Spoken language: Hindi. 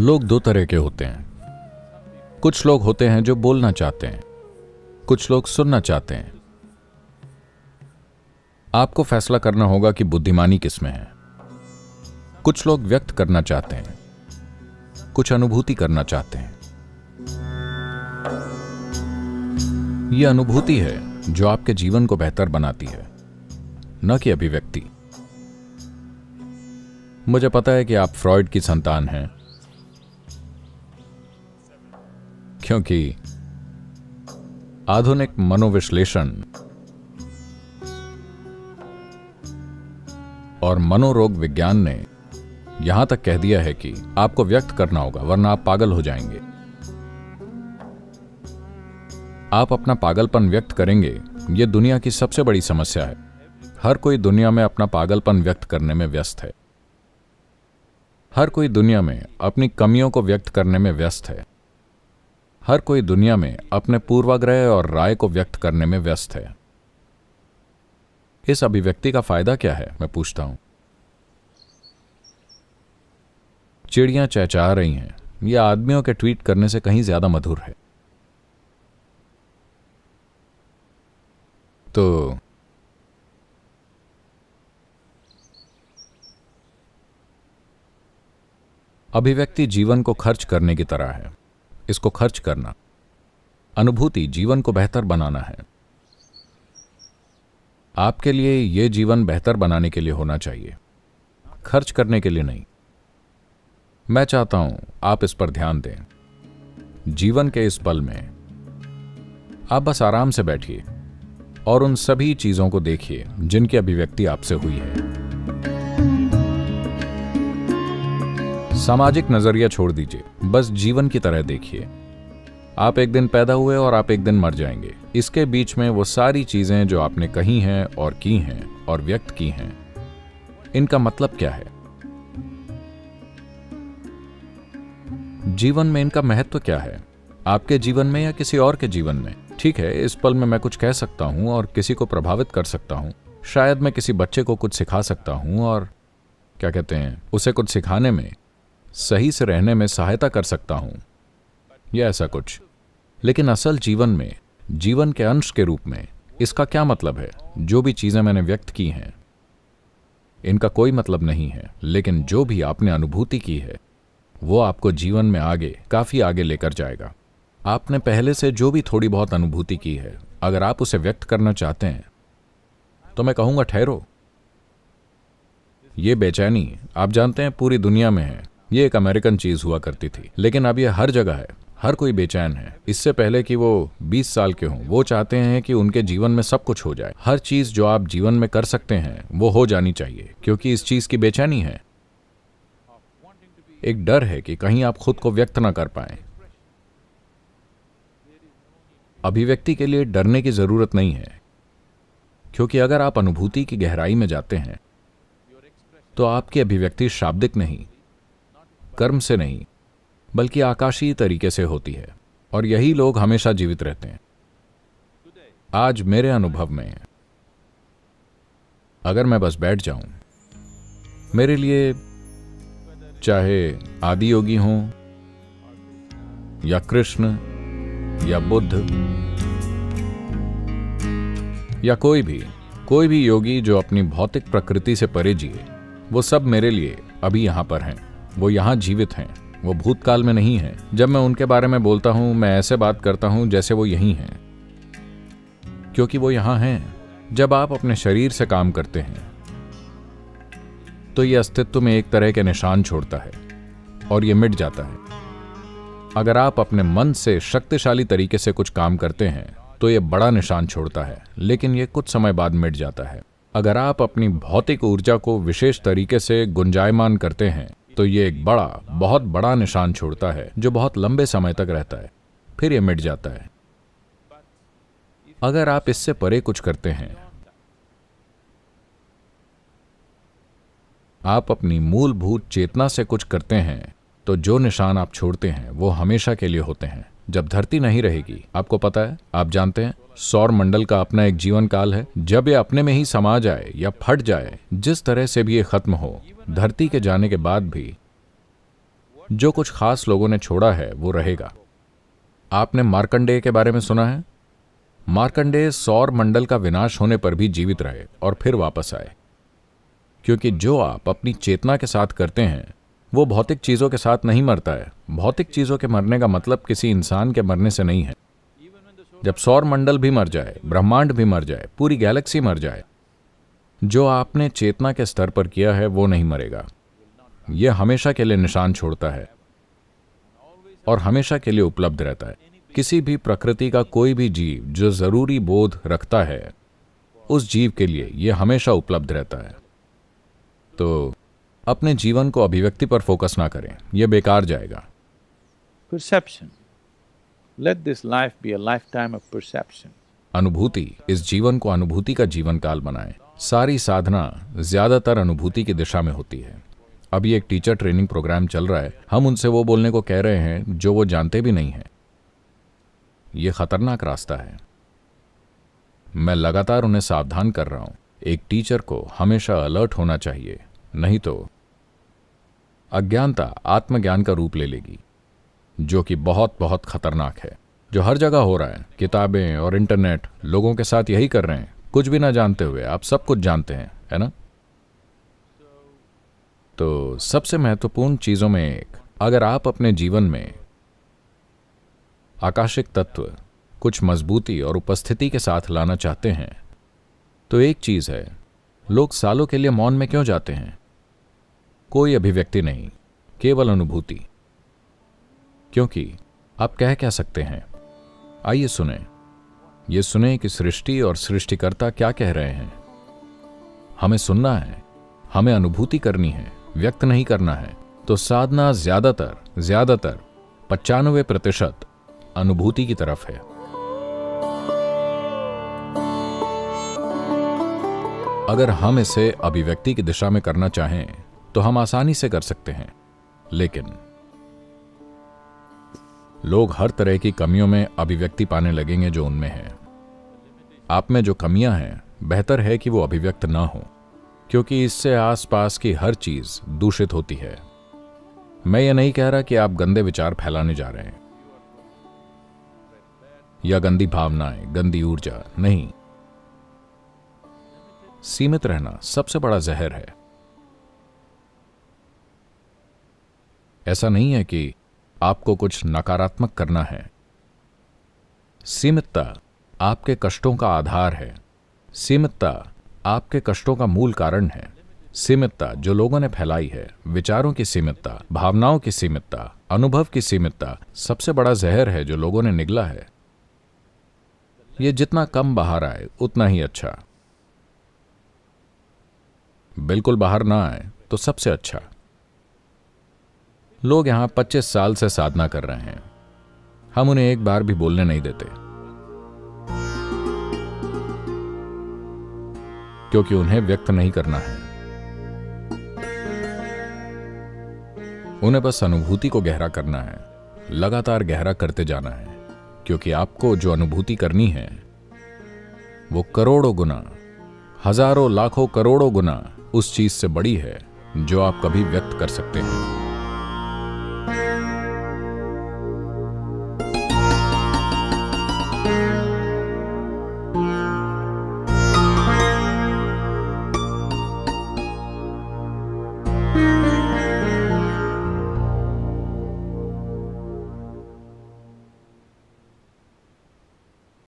लोग दो तरह के होते हैं। कुछ लोग होते हैं जो बोलना चाहते हैं, कुछ लोग सुनना चाहते हैं। आपको फैसला करना होगा कि बुद्धिमानी किसमें है। कुछ लोग व्यक्त करना चाहते हैं, कुछ अनुभूति करना चाहते हैं। यह अनुभूति है जो आपके जीवन को बेहतर बनाती है, न कि अभिव्यक्ति। मुझे पता है कि आप फ्रॉइड की संतान हैं, क्योंकि आधुनिक मनोविश्लेषण और मनोरोग विज्ञान ने यहां तक कह दिया है कि आपको व्यक्त करना होगा, वरना आप पागल हो जाएंगे। आप अपना पागलपन व्यक्त करेंगे, यह दुनिया की सबसे बड़ी समस्या है। हर कोई दुनिया में अपना पागलपन व्यक्त करने में व्यस्त है। हर कोई दुनिया में अपनी कमियों को व्यक्त करने में व्यस्त है। हर कोई दुनिया में अपने पूर्वाग्रह और राय को व्यक्त करने में व्यस्त है। इस अभिव्यक्ति का फायदा क्या है, मैं पूछता हूं। चिड़ियां चहचहा रही हैं, यह आदमियों के ट्वीट करने से कहीं ज्यादा मधुर है। तो अभिव्यक्ति जीवन को खर्च करने की तरह है। इसको खर्च करना, अनुभूति जीवन को बेहतर बनाना है। आपके लिए यह जीवन बेहतर बनाने के लिए होना चाहिए, खर्च करने के लिए नहीं। मैं चाहता हूं आप इस पर ध्यान दें। जीवन के इस पल में आप बस आराम से बैठिए और उन सभी चीजों को देखिए जिनकी अभिव्यक्ति आपसे हुई है। सामाजिक नजरिया छोड़ दीजिए, बस जीवन की तरह देखिए। आप एक दिन पैदा हुए और आप एक दिन मर जाएंगे। इसके बीच में वो सारी चीजें जो आपने कही हैं और की हैं और व्यक्त की हैं, इनका मतलब क्या है? जीवन में इनका महत्व क्या है? आपके जीवन में या किसी और के जीवन में? ठीक है, इस पल में मैं कुछ कह सकता हूं और किसी को प्रभावित कर सकता हूं। शायद मैं किसी बच्चे को कुछ सिखा सकता हूं और क्या कहते हैं, उसे कुछ सिखाने में, सही से रहने में सहायता कर सकता हूं या ऐसा कुछ। लेकिन असल जीवन में, जीवन के अंश के रूप में इसका क्या मतलब है? जो भी चीजें मैंने व्यक्त की हैं, इनका कोई मतलब नहीं है। लेकिन जो भी आपने अनुभूति की है, वो आपको जीवन में आगे, काफी आगे लेकर जाएगा। आपने पहले से जो भी थोड़ी बहुत अनुभूति की है, अगर आप उसे व्यक्त करना चाहते हैं तो मैं कहूंगा ठहरो। ये बेचैनी, आप जानते हैं, पूरी दुनिया में है। ये एक अमेरिकन चीज हुआ करती थी, लेकिन अब यह हर जगह है। हर कोई बेचैन है। इससे पहले कि वो 20 साल के हों, वो चाहते हैं कि उनके जीवन में सब कुछ हो जाए। हर चीज जो आप जीवन में कर सकते हैं वो हो जानी चाहिए, क्योंकि इस चीज की बेचैनी है। एक डर है कि कहीं आप खुद को व्यक्त ना कर पाएं। अभिव्यक्ति के लिए डरने की जरूरत नहीं है, क्योंकि अगर आप अनुभूति की गहराई में जाते हैं तो आपकी अभिव्यक्ति शाब्दिक नहीं, कर्म से नहीं, बल्कि आकाशीय तरीके से होती है। और यही लोग हमेशा जीवित रहते हैं। आज मेरे अनुभव में, अगर मैं बस बैठ जाऊं, मेरे लिए चाहे आदि योगी हों या कृष्ण या बुद्ध या कोई भी योगी जो अपनी भौतिक प्रकृति से परे जिए, वो सब मेरे लिए अभी यहां पर हैं। वो यहां जीवित हैं, वो भूतकाल में नहीं हैं। जब मैं उनके बारे में बोलता हूं, मैं ऐसे बात करता हूं जैसे वो यहीं हैं, क्योंकि वो यहां हैं। जब आप अपने शरीर से काम करते हैं तो ये अस्तित्व में एक तरह के निशान छोड़ता है और ये मिट जाता है। अगर आप अपने मन से शक्तिशाली तरीके से कुछ काम करते हैं तो ये बड़ा निशान छोड़ता है, लेकिन ये कुछ समय बाद मिट जाता है। अगर आप अपनी भौतिक ऊर्जा को विशेष तरीके से गुंजायमान करते हैं तो ये एक बड़ा, बहुत बड़ा निशान छोड़ता है जो बहुत लंबे समय तक रहता है, फिर ये मिट जाता है। अगर आप इससे परे कुछ करते हैं, आप अपनी मूलभूत चेतना से कुछ करते हैं, तो जो निशान आप छोड़ते हैं वो हमेशा के लिए होते हैं। जब धरती नहीं रहेगी, आपको पता है, आप जानते हैं, सौर मंडल का अपना एक जीवन काल है। जब ये अपने में ही समा जाए या फट जाए, जिस तरह से भी ये खत्म हो, धरती के जाने के बाद भी जो कुछ खास लोगों ने छोड़ा है वो रहेगा। आपने मार्कंडेय के बारे में सुना है? मार्कंडेय सौर मंडल का विनाश होने पर भी जीवित रहे और फिर वापस आए, क्योंकि जो आप अपनी चेतना के साथ करते हैं वो भौतिक चीजों के साथ नहीं मरता है। भौतिक चीजों के मरने का मतलब किसी इंसान के मरने से नहीं है। जब सौर मंडल भी मर जाए, ब्रह्मांड भी मर जाए, पूरी गैलेक्सी मर जाए, जो आपने चेतना के स्तर पर किया है वो नहीं मरेगा। यह हमेशा के लिए निशान छोड़ता है और हमेशा के लिए उपलब्ध रहता है। किसी भी प्रकृति का कोई भी जीव जो जरूरी बोध रखता है, उस जीव के लिए यह हमेशा उपलब्ध रहता है। तो अपने जीवन को अभिव्यक्ति पर फोकस ना करें, यह बेकार जाएगा। Perception. Let this life be a lifetime of perception. अनुभूति, इस जीवन को अनुभूति का जीवन काल बनाएं। सारी साधना ज्यादातर अनुभूति की दिशा में होती है। अभी एक टीचर ट्रेनिंग प्रोग्राम चल रहा है, हम उनसे वो बोलने को कह रहे हैं जो वो जानते भी नहीं हैं। ये खतरनाक रास्ता है। मैं लगातार उन्हें सावधान कर रहा हूं। एक टीचर को हमेशा अलर्ट होना चाहिए, नहीं तो अज्ञानता आत्मज्ञान का रूप ले लेगी, जो कि बहुत बहुत खतरनाक है, जो हर जगह हो रहा है। किताबें और इंटरनेट लोगों के साथ यही कर रहे हैं, कुछ भी ना जानते हुए आप सब कुछ जानते हैं, है ना? तो सबसे महत्वपूर्ण चीजों में एक, अगर आप अपने जीवन में आकाशिक तत्व कुछ मजबूती और उपस्थिति के साथ लाना चाहते हैं, तो एक चीज है, लोग सालों के लिए मौन में क्यों जाते हैं? कोई अभिव्यक्ति नहीं, केवल अनुभूति। क्योंकि आप कह क्या सकते हैं? आइए सुने, ये सुने कि सृष्टि और सृष्टिकर्ता क्या कह रहे हैं। हमें सुनना है, हमें अनुभूति करनी है, व्यक्त नहीं करना है। तो साधना ज्यादातर 95% अनुभूति की तरफ है। अगर हम इसे अभिव्यक्ति की दिशा में करना चाहें तो हम आसानी से कर सकते हैं, लेकिन लोग हर तरह की कमियों में अभिव्यक्ति पाने लगेंगे जो उनमें है। आप में जो कमियां हैं, बेहतर है कि वो अभिव्यक्त ना हो, क्योंकि इससे आसपास की हर चीज दूषित होती है। मैं ये नहीं कह रहा कि आप गंदे विचार फैलाने जा रहे हैं या गंदी भावनाएं, गंदी ऊर्जा, नहीं। सीमित रहना सबसे बड़ा जहर है। ऐसा नहीं है कि आपको कुछ नकारात्मक करना है। सीमितता आपके कष्टों का आधार है। सीमितता आपके कष्टों का मूल कारण है। सीमितता जो लोगों ने फैलाई है, विचारों की सीमितता, भावनाओं की सीमितता, अनुभव की सीमितता, सबसे बड़ा जहर है जो लोगों ने निगला है। ये जितना कम बाहर आए उतना ही अच्छा। बिल्कुल बाहर ना आए तो सबसे अच्छा। लोग यहां 25 साल से साधना कर रहे हैं, हम उन्हें एक बार भी बोलने नहीं देते, क्योंकि उन्हें व्यक्त नहीं करना है। उन्हें बस अनुभूति को गहरा करना है, लगातार गहरा करते जाना है, क्योंकि आपको जो अनुभूति करनी है वो करोड़ों गुना, हजारों, लाखों, करोड़ों गुना उस चीज से बड़ी है जो आप कभी व्यक्त कर सकते हैं।